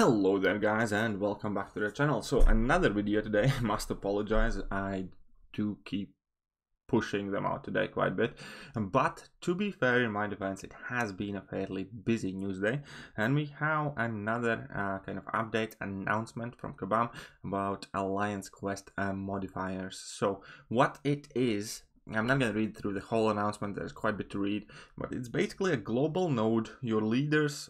Hello there guys, and welcome back to the channel. So another video today. I must apologize, I do keep pushing them out today quite a bit, but to be fair, in my defense, it has been a fairly busy news day, and we have another kind of update announcement from Kabam about Alliance Quest modifiers. So what it is, I'm not going to read through the whole announcement, there's quite a bit to read, but it's basically a global node. Your leaders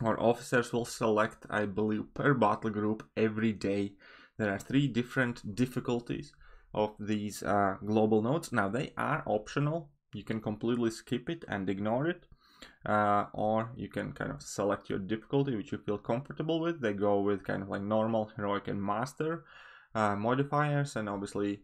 or officers will select, I believe, per battle group every day. There are 3 different difficulties of these global nodes. Now they are optional, you can completely skip it and ignore it, or you can kind of select your difficulty which you feel comfortable with. They go with kind of like normal, heroic and master modifiers, and obviously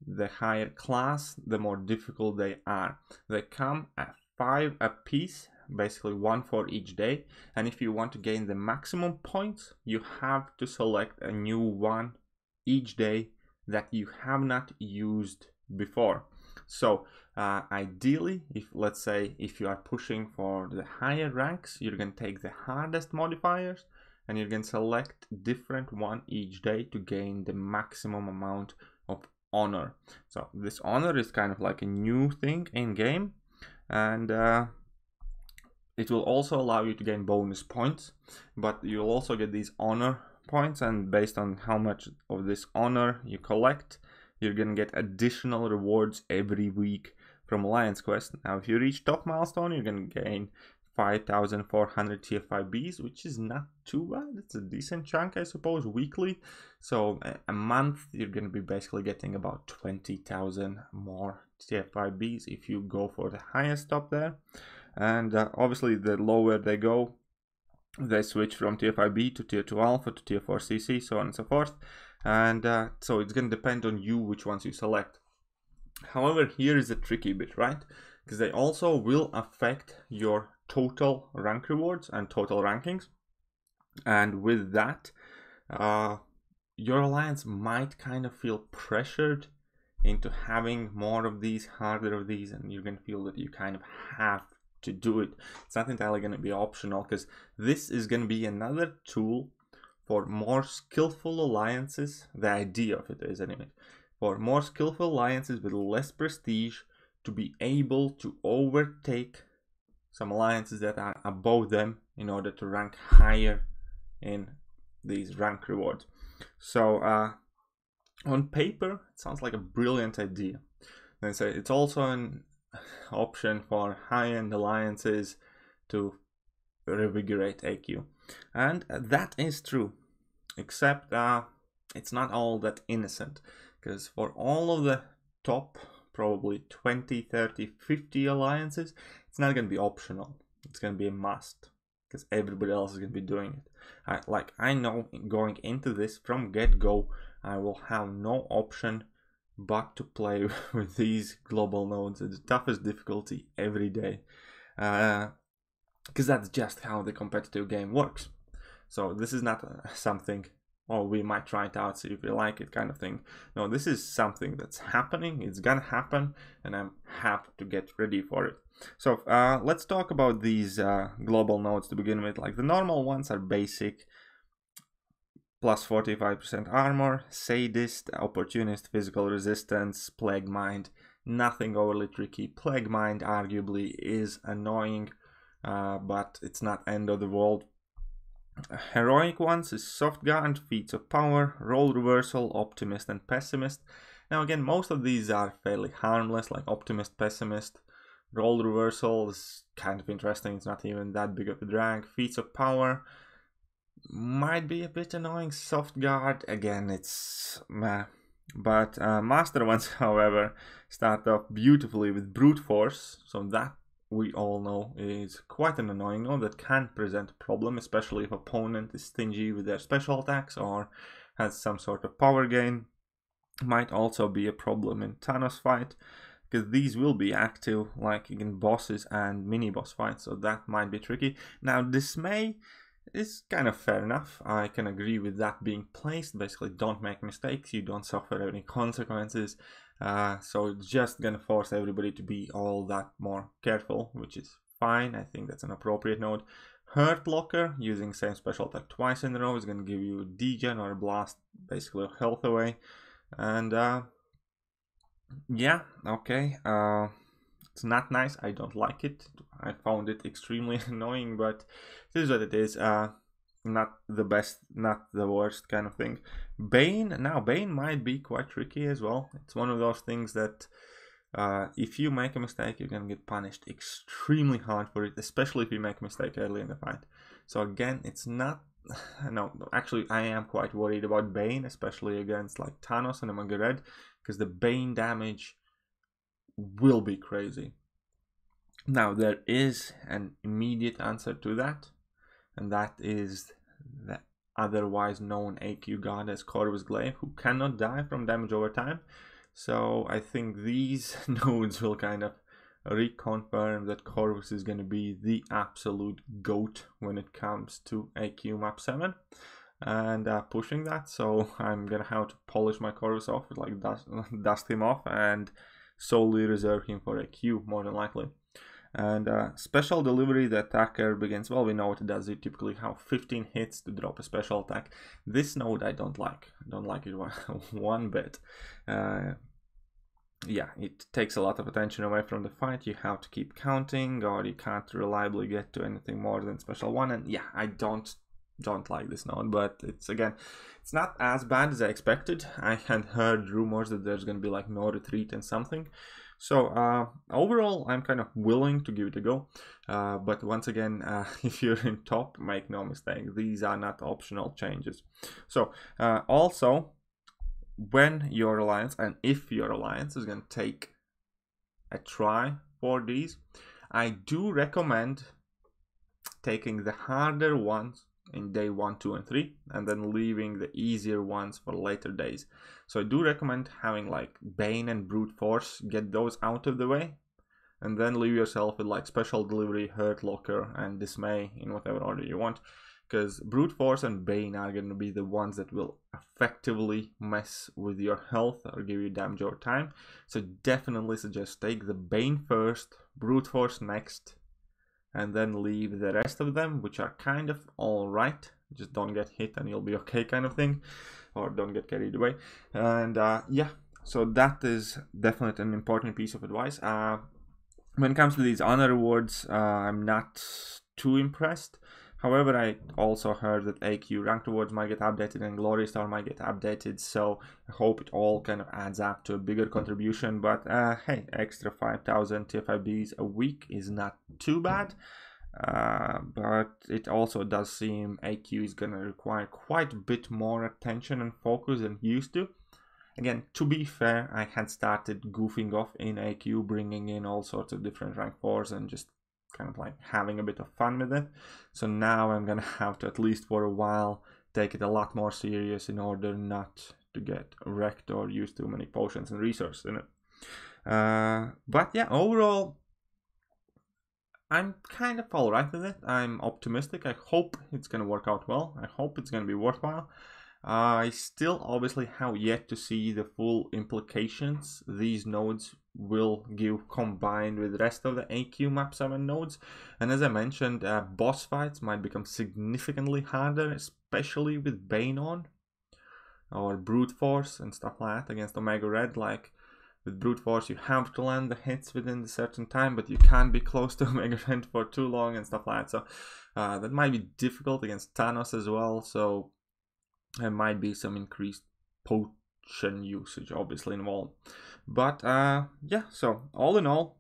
the higher class the more difficult they are. They come at 5 a piece, basically 1 for each day, and if you want to gain the maximum points, you have to select a new one each day that you have not used before. So ideally, if let's say if you are pushing for the higher ranks, you're going to take the hardest modifiers and you're going to select different one each day to gain the maximum amount of honor. So this honor is kind of like a new thing in game, and it will also allow you to gain bonus points, but you'll also get these honor points, and based on how much of this honor you collect, you're gonna get additional rewards every week from Alliance Quest. Now if you reach top milestone, you're gonna gain 5,400 TF5Bs, which is not too bad. It's a decent chunk, I suppose, weekly. So a month you're gonna be basically getting about 20,000 more TF5Bs if you go for the highest top there. And obviously the lower they go, they switch from tier 5B to tier 2 alpha to tier 4 CC, so on and so forth. And so it's going to depend on you which ones you select. However, here is the tricky bit, right? Because they also will affect your total rank rewards and total rankings. And with that, your alliance might kind of feel pressured into having more of these, harder of these, and you're going to feel that you kind of have to do it. It's not entirely going to be optional, because this is going to be another tool for more skillful alliances. The idea of it is, anyway, for more skillful alliances with less prestige to be able to overtake some alliances that are above them in order to rank higher in these rank rewards. So on paper it sounds like a brilliant idea. And so it's also an option for high-end alliances to revigorate AQ, and that is true, except it's not all that innocent, because for all of the top probably 20, 30, 50 alliances, it's not going to be optional, it's going to be a must, because everybody else is going to be doing it. Like, I know going into this from get-go, I will have no option but to play with these global nodes at the toughest difficulty every day, because that's just how the competitive game works. So this is not something, oh, we might try it out, see if we like it kind of thing. No, this is something that's happening, it's gonna happen, and I have to get ready for it. So let's talk about these global nodes to begin with. Like, the normal ones are basic, plus 45% armor, sadist, opportunist, physical resistance, plague mind. Nothing overly tricky. Plague mind arguably is annoying, but it's not end of the world. Heroic ones is soft guard, feats of power, role reversal, optimist and pessimist. Now again, most of these are fairly harmless, like optimist, pessimist. Role reversal is kind of interesting, it's not even that big of a drag. Feats of power might be a bit annoying. Soft guard, again, it's meh. But master ones, however, start off beautifully with brute force, so that we all know is quite an annoying node that can present a problem, especially if opponent is stingy with their special attacks or has some sort of power gain. Might also be a problem in Thanos fight, because these will be active like in bosses and mini boss fights, so that might be tricky. Now, dismay is kind of fair enough. I can agree with that being placed. Basically, don't make mistakes, you don't suffer any consequences. So it's just gonna force everybody to be all that more careful, which is fine. I think that's an appropriate node. Hurt Locker, using same special attack twice in a row, is going to give you degen or blast, basically health away. And yeah, okay, it's not nice. I don't like it. I found it extremely annoying, but it is what it is. Not the best, not the worst kind of thing. Bane, now Bane might be quite tricky as well. It's one of those things that if you make a mistake, you're gonna get punished extremely hard for it, especially if you make a mistake early in the fight. So again, it's not, no, actually I am quite worried about Bane, especially against like Thanos and Omega Red, because the Bane damage will be crazy. Now there is an immediate answer to that, and that is the otherwise known AQ god as Corvus Glaive, who cannot die from damage over time. So I think these nodes will kind of reconfirm that Corvus is going to be the absolute GOAT when it comes to AQ map 7 and pushing that. So I'm going to have to polish my Corvus off, like dust him off, and solely reserve him for AQ more than likely. And special delivery, the attacker begins, well, we know what it does. You typically have 15 hits to drop a special attack. This node I don't like. I don't like it one bit. Yeah, it takes a lot of attention away from the fight. You have to keep counting, or you can't reliably get to anything more than special 1. And yeah, I don't like this node, but it's, again, it's not as bad as I expected. I had heard rumors that there's going to be like no retreat and something. So overall, I'm kind of willing to give it a go. But once again, if you're in top, make no mistake, these are not optional changes. So also, when your alliance, and if your alliance is going to take a try for these, I do recommend taking the harder ones in day 1, 2, and 3, and then leaving the easier ones for later days. So I do recommend having like Bane and Brute Force, get those out of the way, and then leave yourself with like Special Delivery, Hurt Locker, and Dismay in whatever order you want, because Brute Force and Bane are going to be the ones that will effectively mess with your health or give you damage over time. So definitely suggest take the Bane first, Brute Force next, and then leave the rest of them, which are kind of alright. Just don't get hit and you'll be okay kind of thing, or don't get carried away. And yeah, so that is definitely an important piece of advice. When it comes to these honor rewards, I'm not too impressed. However, I also heard that AQ ranked rewards might get updated and Glory Star might get updated, so I hope it all kind of adds up to a bigger contribution. But hey, extra 5,000 TFIBs a week is not too bad. But it also does seem AQ is going to require quite a bit more attention and focus than used to. Again, to be fair, I had started goofing off in AQ, bringing in all sorts of different rank 4s and just kind of like having a bit of fun with it. So now I'm gonna have to, at least for a while, take it a lot more serious in order not to get wrecked or use too many potions and resources in it. But yeah, overall, I'm kind of alright with it. I'm optimistic. I hope it's gonna work out well. I hope it's gonna be worthwhile. I still obviously have yet to see the full implications these nodes will give combined with the rest of the AQ map 7 nodes. And as I mentioned, boss fights might become significantly harder, especially with Bane on, or Brute Force and stuff like that against Omega Red. Like with Brute Force, you have to land the hits within a certain time, but you can't be close to Omega Red for too long and stuff like that. So that might be difficult against Thanos as well. So there might be some increased potion usage obviously involved. But yeah, so all in all,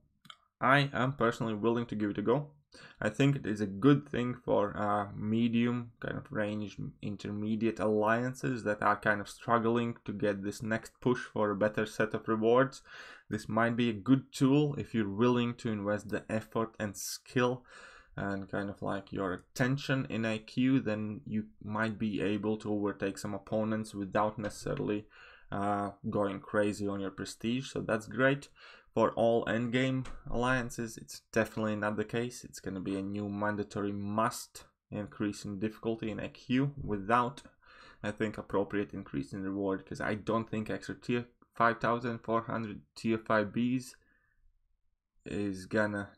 I am personally willing to give it a go. I think it is a good thing for medium kind of range, intermediate alliances that are kind of struggling to get this next push for a better set of rewards. This might be a good tool if you're willing to invest the effort and skill and kind of like your attention in AQ. Then you might be able to overtake some opponents without necessarily going crazy on your prestige. So that's great. For all endgame alliances, it's definitely not the case. It's going to be a new mandatory must increase in difficulty in AQ without, I think, appropriate increase in reward, because I don't think extra tier 5,400 tier 5Bs is gonna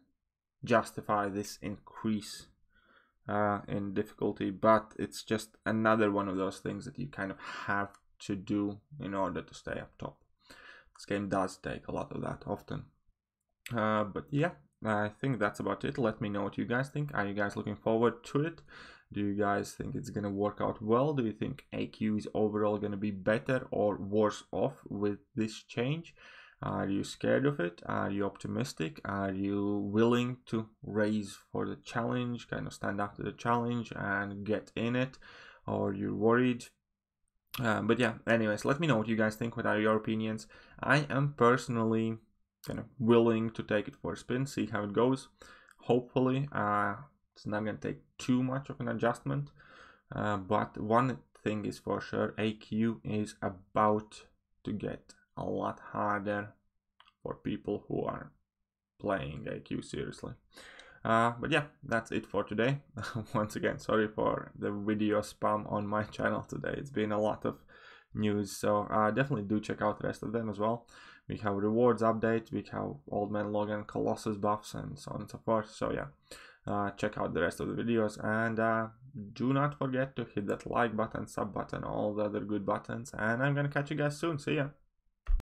justify this increase in difficulty, but it's just another one of those things that you kind of have to do in order to stay up top. This game does take a lot of that often. But yeah, I think that's about it. Let me know what you guys think. Are you guys looking forward to it? Do you guys think it's gonna work out well? Do you think AQ is overall gonna be better or worse off with this change? Are you scared of it? Are you optimistic? Are you willing to raise for the challenge, kind of stand up to the challenge and get in it? Or you're worried? But yeah, anyways, let me know what you guys think. What are your opinions? I am personally kind of willing to take it for a spin, see how it goes. Hopefully, it's not going to take too much of an adjustment. But one thing is for sure, AQ is about to get a lot harder for people who are playing AQ seriously. But yeah, that's it for today. Once again, sorry for the video spam on my channel today. It's been a lot of news, so definitely do check out the rest of them as well. We have rewards updates, we have Old Man Logan, Colossus buffs, and so on and so forth. So yeah, check out the rest of the videos, and do not forget to hit that like button, sub button, all the other good buttons, and I'm gonna catch you guys soon. See ya.